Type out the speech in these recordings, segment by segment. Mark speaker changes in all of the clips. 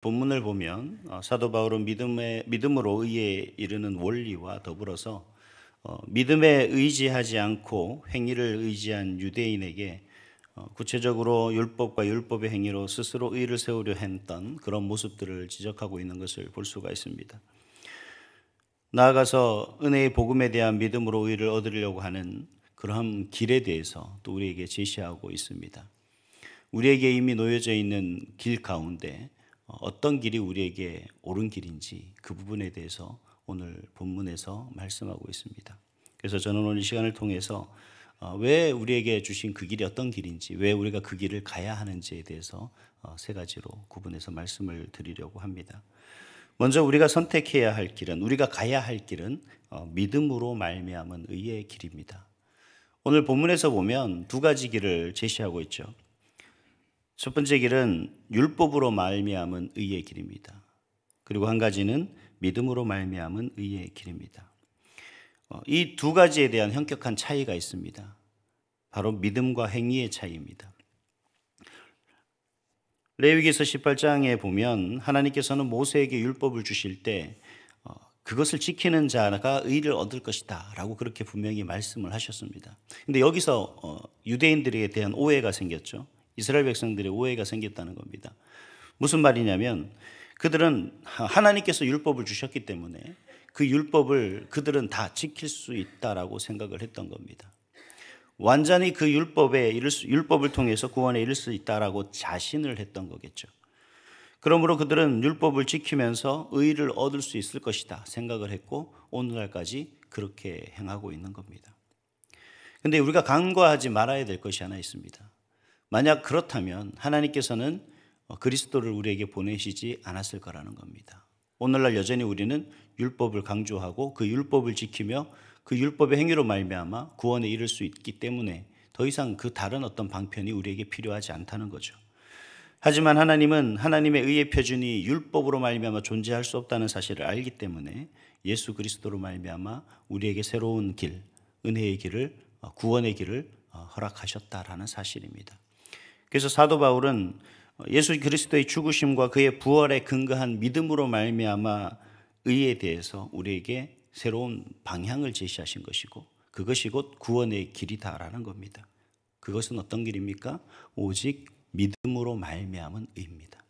Speaker 1: 본문을 보면 사도 바울은 믿음으로 의에 이르는 원리와 더불어서 믿음에 의지하지 않고 행위를 의지한 유대인에게 구체적으로 율법과 율법의 행위로 스스로 의를 세우려 했던 그런 모습들을 지적하고 있는 것을 볼 수가 있습니다. 나아가서 은혜의 복음에 대한 믿음으로 의를 얻으려고 하는 그러한 길에 대해서 또 우리에게 제시하고 있습니다. 우리에게 이미 놓여져 있는 길 가운데 어떤 길이 우리에게 옳은 길인지 그 부분에 대해서 오늘 본문에서 말씀하고 있습니다. 그래서 저는 오늘 이 시간을 통해서 왜 우리에게 주신 그 길이 어떤 길인지, 왜 우리가 그 길을 가야 하는지에 대해서 세 가지로 구분해서 말씀을 드리려고 합니다. 먼저 우리가 선택해야 할 길은, 우리가 가야 할 길은 믿음으로 말미암은 의의 길입니다. 오늘 본문에서 보면 두 가지 길을 제시하고 있죠. 첫 번째 길은 율법으로 말미암은 의의 길입니다. 그리고 한 가지는 믿음으로 말미암은 의의 길입니다. 이 두 가지에 대한 현격한 차이가 있습니다. 바로 믿음과 행위의 차이입니다. 레위기서 18장에 보면 하나님께서는 모세에게 율법을 주실 때 그것을 지키는 자가 의를 얻을 것이다 라고 그렇게 분명히 말씀을 하셨습니다. 근데 여기서 유대인들에 대한 오해가 생겼죠. 이스라엘 백성들의 오해가 생겼다는 겁니다. 무슨 말이냐면 그들은 하나님께서 율법을 주셨기 때문에 그 율법을 그들은 다 지킬 수 있다라고 생각을 했던 겁니다. 완전히 그 율법을 통해서 구원에 이를 수 있다라고 자신을 했던 거겠죠. 그러므로 그들은 율법을 지키면서 의를 얻을 수 있을 것이다 생각을 했고 오늘날까지 그렇게 행하고 있는 겁니다. 그런데 우리가 간과하지 말아야 될 것이 하나 있습니다. 만약 그렇다면 하나님께서는 그리스도를 우리에게 보내시지 않았을 거라는 겁니다. 오늘날 여전히 우리는 율법을 강조하고 그 율법을 지키며 그 율법의 행위로 말미암아 구원에 이를 수 있기 때문에 더 이상 그 다른 어떤 방편이 우리에게 필요하지 않다는 거죠. 하지만 하나님은 하나님의 의의 표준이 율법으로 말미암아 존재할 수 없다는 사실을 알기 때문에 예수 그리스도로 말미암아 우리에게 새로운 길, 은혜의 길을, 구원의 길을 허락하셨다라는 사실입니다. 그래서 사도 바울은 예수 그리스도의 죽으심과 그의 부활에 근거한 믿음으로 말미암아 의에 대해서 우리에게 새로운 방향을 제시하신 것이고 그것이 곧 구원의 길이다라는 겁니다. 그것은 어떤 길입니까? 오직 믿음으로 말미암은 의입니다.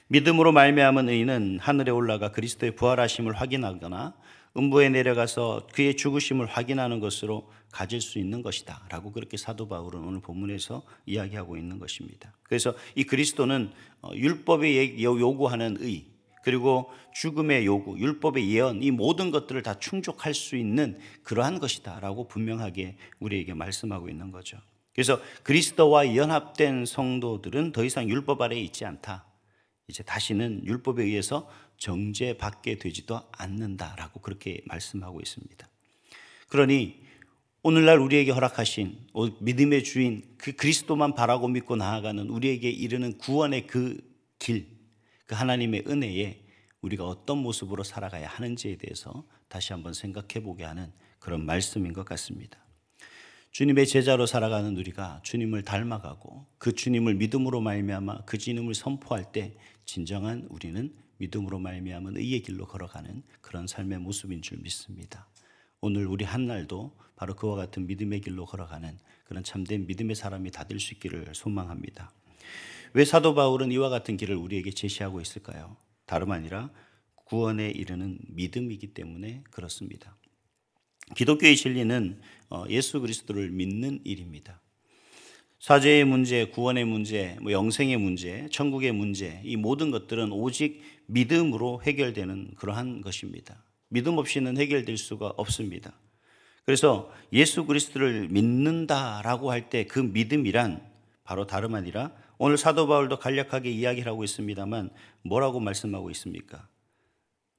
Speaker 1: 믿음으로 말미암은 의는 하늘에 올라가 그리스도의 부활하심을 확인하거나 음부에 내려가서 그의 죽으심을 확인하는 것으로 가질 수 있는 것이다 라고 그렇게 사도 바울은 오늘 본문에서 이야기하고 있는 것입니다. 그래서 이 그리스도는 율법이 요구하는 의, 그리고 죽음의 요구, 율법의 예언, 이 모든 것들을 다 충족할 수 있는 그러한 것이다 라고 분명하게 우리에게 말씀하고 있는 거죠. 그래서 그리스도와 연합된 성도들은 더 이상 율법 아래에 있지 않다. 이제 다시는 율법에 의해서 정죄받게 되지도 않는다라고 그렇게 말씀하고 있습니다. 그러니 오늘날 우리에게 허락하신 믿음의 주인 그 그리스도만 바라고 믿고 나아가는 우리에게 이르는 구원의 그 길, 그 하나님의 은혜에 우리가 어떤 모습으로 살아가야 하는지에 대해서 다시 한번 생각해 보게 하는 그런 말씀인 것 같습니다. 주님의 제자로 살아가는 우리가 주님을 닮아가고 그 주님을 믿음으로 말미암아 그 주님을 선포할 때 진정한 우리는 믿음으로 말미암은 의의 길로 걸어가는 그런 삶의 모습인 줄 믿습니다. 오늘 우리 한날도 바로 그와 같은 믿음의 길로 걸어가는 그런 참된 믿음의 사람이 다 될 수 있기를 소망합니다. 왜 사도 바울은 이와 같은 길을 우리에게 제시하고 있을까요? 다름 아니라 구원에 이르는 믿음이기 때문에 그렇습니다. 기독교의 진리는 예수 그리스도를 믿는 일입니다. 사죄의 문제, 구원의 문제, 영생의 문제, 천국의 문제, 이 모든 것들은 오직 믿음으로 해결되는 그러한 것입니다. 믿음 없이는 해결될 수가 없습니다. 그래서 예수 그리스도를 믿는다라고 할 때 그 믿음이란 바로 다름 아니라 오늘 사도 바울도 간략하게 이야기를 하고 있습니다만 뭐라고 말씀하고 있습니까?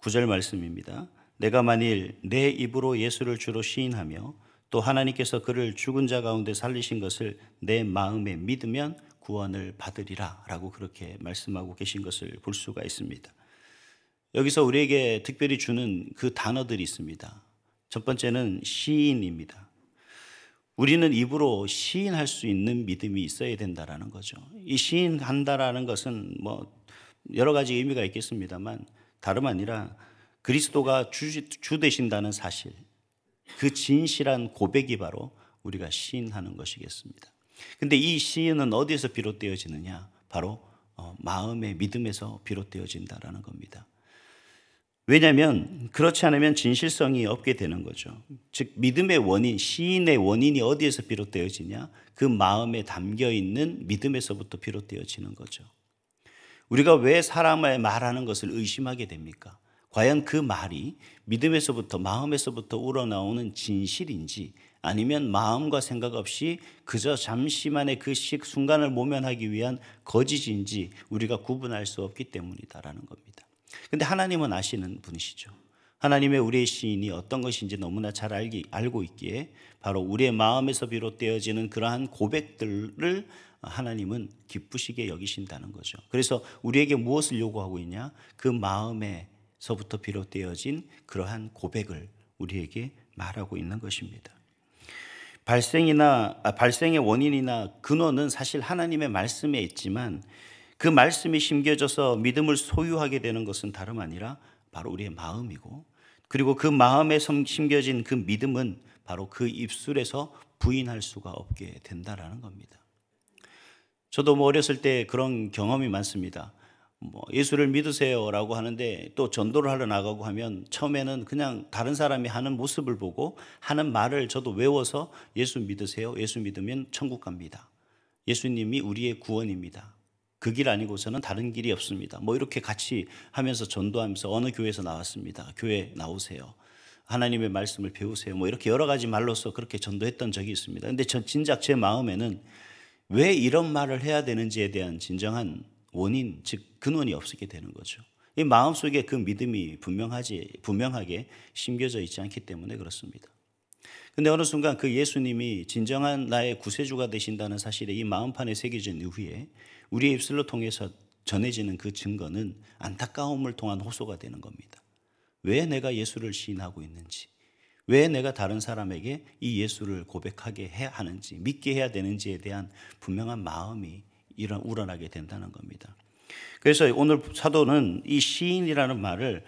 Speaker 1: 9절 말씀입니다. 내가 만일 내 입으로 예수를 주로 시인하며 또 하나님께서 그를 죽은 자 가운데 살리신 것을 내 마음에 믿으면 구원을 받으리라 라고 그렇게 말씀하고 계신 것을 볼 수가 있습니다. 여기서 우리에게 특별히 주는 그 단어들이 있습니다. 첫 번째는 시인입니다. 우리는 입으로 시인할 수 있는 믿음이 있어야 된다라는 거죠. 이 시인한다라는 것은 여러 가지 의미가 있겠습니다만 다름 아니라 그리스도가 주 되신다는 사실, 그 진실한 고백이 바로 우리가 시인하는 것이겠습니다. 근데 이 시인은 어디에서 비롯되어지느냐? 바로 마음의 믿음에서 비롯되어진다라는 겁니다. 왜냐하면 그렇지 않으면 진실성이 없게 되는 거죠. 즉 믿음의 원인, 시인의 원인이 어디에서 비롯되어지냐? 그 마음에 담겨 있는 믿음에서부터 비롯되어지는 거죠. 우리가 왜 사람의 말하는 것을 의심하게 됩니까? 과연 그 말이 믿음에서부터, 마음에서부터 우러나오는 진실인지, 아니면 마음과 생각 없이 그저 잠시만의 그 순간을 모면하기 위한 거짓인지 우리가 구분할 수 없기 때문이다라는 겁니다. 근데 하나님은 아시는 분이시죠. 하나님의 우리의 시인이 어떤 것인지 너무나 잘 알고 있기에 바로 우리의 마음에서 비롯되어지는 그러한 고백들을 하나님은 기쁘시게 여기신다는 거죠. 그래서 우리에게 무엇을 요구하고 있냐? 그 마음에서부터 비롯되어진 그러한 고백을 우리에게 말하고 있는 것입니다. 발생의 원인이나 근원은 사실 하나님의 말씀에 있지만 그 말씀이 심겨져서 믿음을 소유하게 되는 것은 다름 아니라 바로 우리의 마음이고, 그리고 그 마음에 심겨진 그 믿음은 바로 그 입술에서 부인할 수가 없게 된다라는 겁니다. 저도 어렸을 때 그런 경험이 많습니다. 예수를 믿으세요라고 하는데 또 전도를 하러 나가고 하면 처음에는 그냥 다른 사람이 하는 모습을 보고 하는 말을 저도 외워서 예수 믿으세요. 예수 믿으면 천국 갑니다. 예수님이 우리의 구원입니다. 그 길 아니고서는 다른 길이 없습니다. 이렇게 같이 하면서 전도하면서 어느 교회에서 나왔습니다. 교회 나오세요. 하나님의 말씀을 배우세요. 이렇게 여러 가지 말로서 그렇게 전도했던 적이 있습니다. 근데 진작 제 마음에는 왜 이런 말을 해야 되는지에 대한 진정한 원인, 즉 근원이 없게 되는 거죠. 이 마음속에 그 믿음이 분명하게 심겨져 있지 않기 때문에 그렇습니다. 근데 어느 순간 그 예수님이 진정한 나의 구세주가 되신다는 사실에 이 마음판에 새겨진 이후에 우리의 입술로 통해서 전해지는 그 증거는 안타까움을 통한 호소가 되는 겁니다. 왜 내가 예수를 시인하고 있는지, 왜 내가 다른 사람에게 이 예수를 고백하게 해야 하는지, 믿게 해야 되는지에 대한 분명한 마음이 우러나게 된다는 겁니다. 그래서 오늘 사도는 이 시인이라는 말을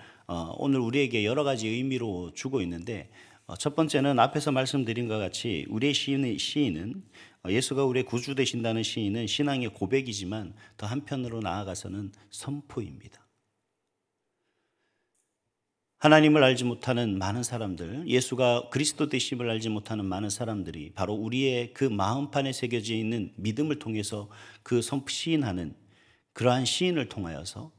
Speaker 1: 오늘 우리에게 여러 가지 의미로 주고 있는데, 첫 번째는 앞에서 말씀드린 것 같이 우리의 시인은 예수가 우리의 구주 되신다는 시인은 신앙의 고백이지만 더 한편으로 나아가서는 선포입니다. 하나님을 알지 못하는 많은 사람들, 예수가 그리스도 되심을 알지 못하는 많은 사람들이 바로 우리의 그 마음판에 새겨져 있는 믿음을 통해서 그 시인하는 그러한 시인을 통하여서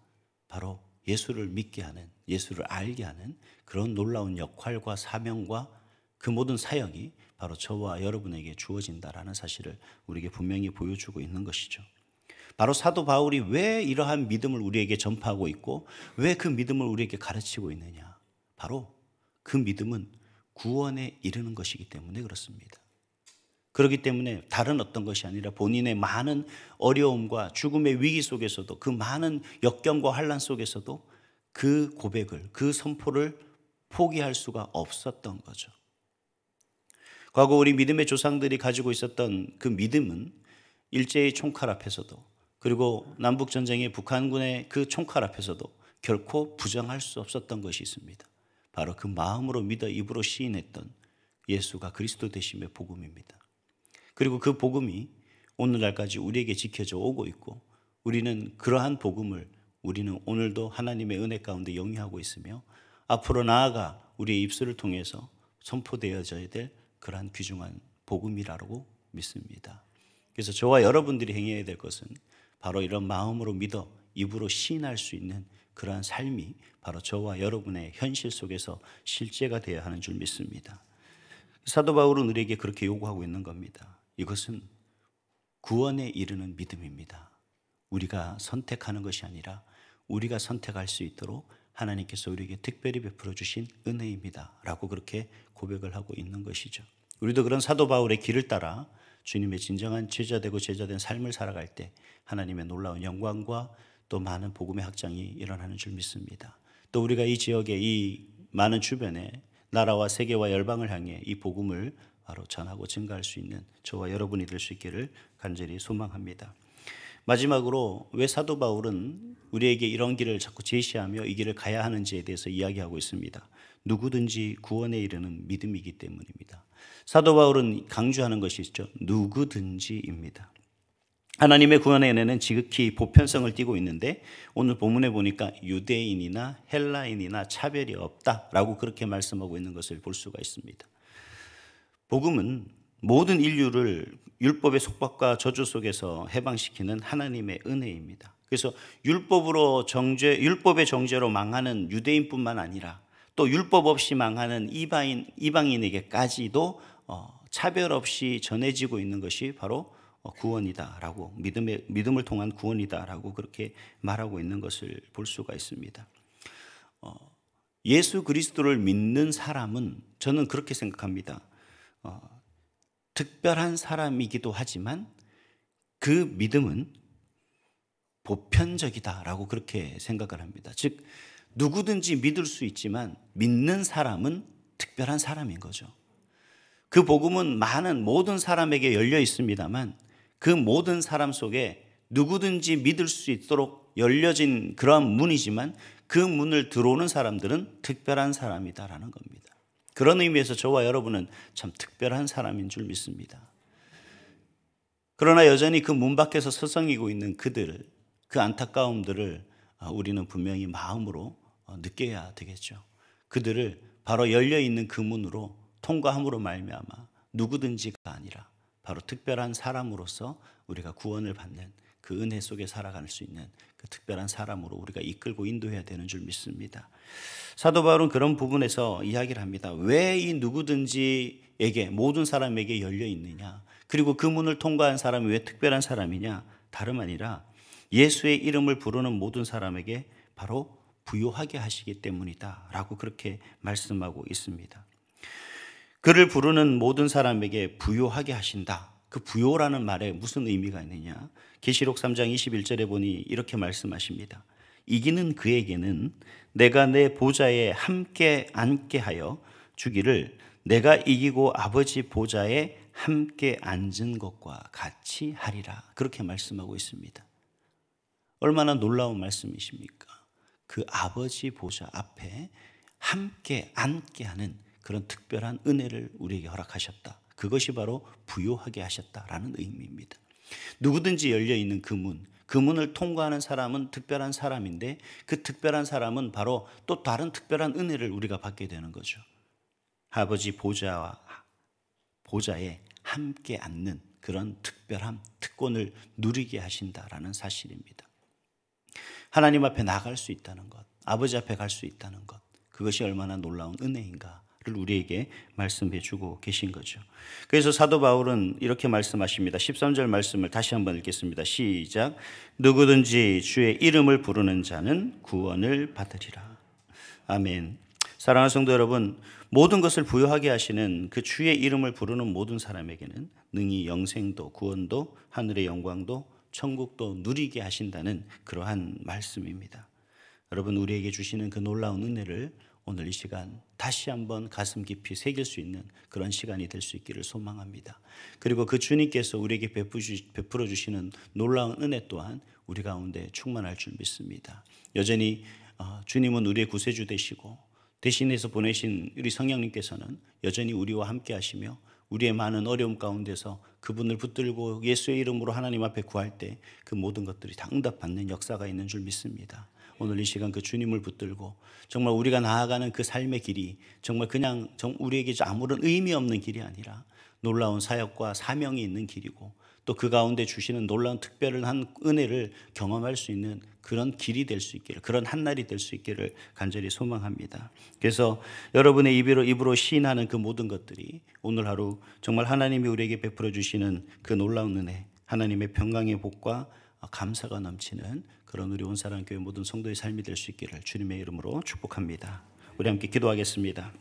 Speaker 1: 바로 예수를 믿게 하는, 예수를 알게 하는 그런 놀라운 역할과 사명과 그 모든 사역이 바로 저와 여러분에게 주어진다라는 사실을 우리에게 분명히 보여주고 있는 것이죠. 바로 사도 바울이 왜 이러한 믿음을 우리에게 전파하고 있고 왜 그 믿음을 우리에게 가르치고 있느냐? 바로 그 믿음은 구원에 이르는 것이기 때문에 그렇습니다. 그렇기 때문에 다른 어떤 것이 아니라 본인의 많은 어려움과 죽음의 위기 속에서도, 그 많은 역경과 환난 속에서도 그 고백을, 그 선포를 포기할 수가 없었던 거죠. 과거 우리 믿음의 조상들이 가지고 있었던 그 믿음은 일제의 총칼 앞에서도, 그리고 남북전쟁의 북한군의 그 총칼 앞에서도 결코 부정할 수 없었던 것이 있습니다. 바로 그 마음으로 믿어 입으로 시인했던 예수가 그리스도 되심의 복음입니다. 그리고 그 복음이 오늘날까지 우리에게 지켜져 오고 있고, 우리는 그러한 복음을 우리는 오늘도 하나님의 은혜 가운데 영위하고 있으며 앞으로 나아가 우리의 입술을 통해서 선포되어져야 될 그러한 귀중한 복음이라고 믿습니다. 그래서 저와 여러분들이 행해야 될 것은 바로 이런 마음으로 믿어 입으로 시인할 수 있는 그러한 삶이 바로 저와 여러분의 현실 속에서 실제가 되어야 하는 줄 믿습니다. 사도 바울은 우리에게 그렇게 요구하고 있는 겁니다. 이것은 구원에 이르는 믿음입니다. 우리가 선택하는 것이 아니라 우리가 선택할 수 있도록 하나님께서 우리에게 특별히 베풀어 주신 은혜입니다 라고 그렇게 고백을 하고 있는 것이죠. 우리도 그런 사도 바울의 길을 따라 주님의 진정한 제자되고 제자된 삶을 살아갈 때 하나님의 놀라운 영광과 또 많은 복음의 확장이 일어나는 줄 믿습니다. 또 우리가 이 지역에, 이 많은 주변에 나라와 세계와 열방을 향해 이 복음을 바로 전하고 증가할 수 있는 저와 여러분이 될 수 있기를 간절히 소망합니다. 마지막으로 왜 사도 바울은 우리에게 이런 길을 자꾸 제시하며 이 길을 가야 하는지에 대해서 이야기하고 있습니다. 누구든지 구원에 이르는 믿음이기 때문입니다. 사도 바울은 강조하는 것이 있죠. 누구든지입니다. 하나님의 구원의 은혜는 지극히 보편성을 띠고 있는데 오늘 본문에 보니까 유대인이나 헬라인이나 차별이 없다라고 그렇게 말씀하고 있는 것을 볼 수가 있습니다. 복음은 모든 인류를 율법의 속박과 저주 속에서 해방시키는 하나님의 은혜입니다. 그래서 율법의 정죄로 망하는 유대인뿐만 아니라 또 율법 없이 망하는 이방인에게까지도 차별 없이 전해지고 있는 것이 바로 구원이다라고 믿음을 통한 구원이다라고 그렇게 말하고 있는 것을 볼 수가 있습니다. 예수 그리스도를 믿는 사람은 저는 그렇게 생각합니다. 특별한 사람이기도 하지만 그 믿음은 보편적이다라고 그렇게 생각을 합니다. 즉 누구든지 믿을 수 있지만 믿는 사람은 특별한 사람인 거죠. 그 복음은 모든 사람에게 열려 있습니다만 그 모든 사람 속에 누구든지 믿을 수 있도록 열려진 그러한 문이지만 그 문을 들어오는 사람들은 특별한 사람이다라는 겁니다. 그런 의미에서 저와 여러분은 참 특별한 사람인 줄 믿습니다. 그러나 여전히 그 문 밖에서 서성이고 있는 그 안타까움들을 우리는 분명히 마음으로 느껴야 되겠죠. 그들을 바로 열려있는 그 문으로 통과함으로 말미암아 누구든지가 아니라 바로 특별한 사람으로서 우리가 구원을 받는 그 은혜 속에 살아갈 수 있는 그 특별한 사람으로 우리가 이끌고 인도해야 되는 줄 믿습니다. 사도 바울은 그런 부분에서 이야기를 합니다. 왜 이 누구든지에게 모든 사람에게 열려 있느냐, 그리고 그 문을 통과한 사람이 왜 특별한 사람이냐, 다름 아니라 예수의 이름을 부르는 모든 사람에게 바로 부요하게 하시기 때문이다 라고 그렇게 말씀하고 있습니다. 그를 부르는 모든 사람에게 부요하게 하신다. 그 부요라는 말에 무슨 의미가 있느냐, 계시록 3장 21절에 보니 이렇게 말씀하십니다. 이기는 그에게는 내가 내 보좌에 함께 앉게 하여 주기를 내가 이기고 아버지 보좌에 함께 앉은 것과 같이 하리라. 그렇게 말씀하고 있습니다. 얼마나 놀라운 말씀이십니까? 그 아버지 보좌 앞에 함께 앉게 하는 그런 특별한 은혜를 우리에게 허락하셨다. 그것이 바로 부요하게 하셨다라는 의미입니다. 누구든지 열려있는 그 문을 통과하는 사람은 특별한 사람인데 그 특별한 사람은 바로 또 다른 특별한 은혜를 우리가 받게 되는 거죠. 아버지 보좌에 함께 앉는 그런 특별함, 특권을 누리게 하신다라는 사실입니다. 하나님 앞에 나갈 수 있다는 것, 아버지 앞에 갈 수 있다는 것, 그것이 얼마나 놀라운 은혜인가를 우리에게 말씀해 주고 계신 거죠. 그래서 사도 바울은 이렇게 말씀하십니다. 13절 말씀을 다시 한번 읽겠습니다. 시작. 누구든지 주의 이름을 부르는 자는 구원을 받으리라. 아멘. 사랑하는 성도 여러분, 모든 것을 부요하게 하시는 그 주의 이름을 부르는 모든 사람에게는 능히 영생도 구원도 하늘의 영광도 천국도 누리게 하신다는 그러한 말씀입니다. 여러분, 우리에게 주시는 그 놀라운 은혜를 오늘 이 시간 다시 한번 가슴 깊이 새길 수 있는 그런 시간이 될 수 있기를 소망합니다. 그리고 그 주님께서 우리에게 베풀어 주시는 놀라운 은혜 또한 우리 가운데 충만할 줄 믿습니다. 여전히 주님은 우리의 구세주 되시고 대신해서 보내신 우리 성령님께서는 여전히 우리와 함께 하시며 우리의 많은 어려움 가운데서 그분을 붙들고 예수의 이름으로 하나님 앞에 구할 때 그 모든 것들이 다 응답받는 역사가 있는 줄 믿습니다. 오늘 이 시간 그 주님을 붙들고 정말 우리가 나아가는 그 삶의 길이 정말 그냥 우리에게 아무런 의미 없는 길이 아니라 놀라운 사역과 사명이 있는 길이고 또 그 가운데 주시는 놀라운 특별한 은혜를 경험할 수 있는 그런 길이 될 수 있기를, 그런 한날이 될 수 있기를 간절히 소망합니다. 그래서 여러분의 입으로 시인하는 그 모든 것들이 오늘 하루 정말 하나님이 우리에게 베풀어 주시는 그 놀라운 은혜, 하나님의 평강의 복과 감사가 넘치는 그런 우리 온사랑교회 모든 성도의 삶이 될 수 있기를 주님의 이름으로 축복합니다. 우리 함께 기도하겠습니다.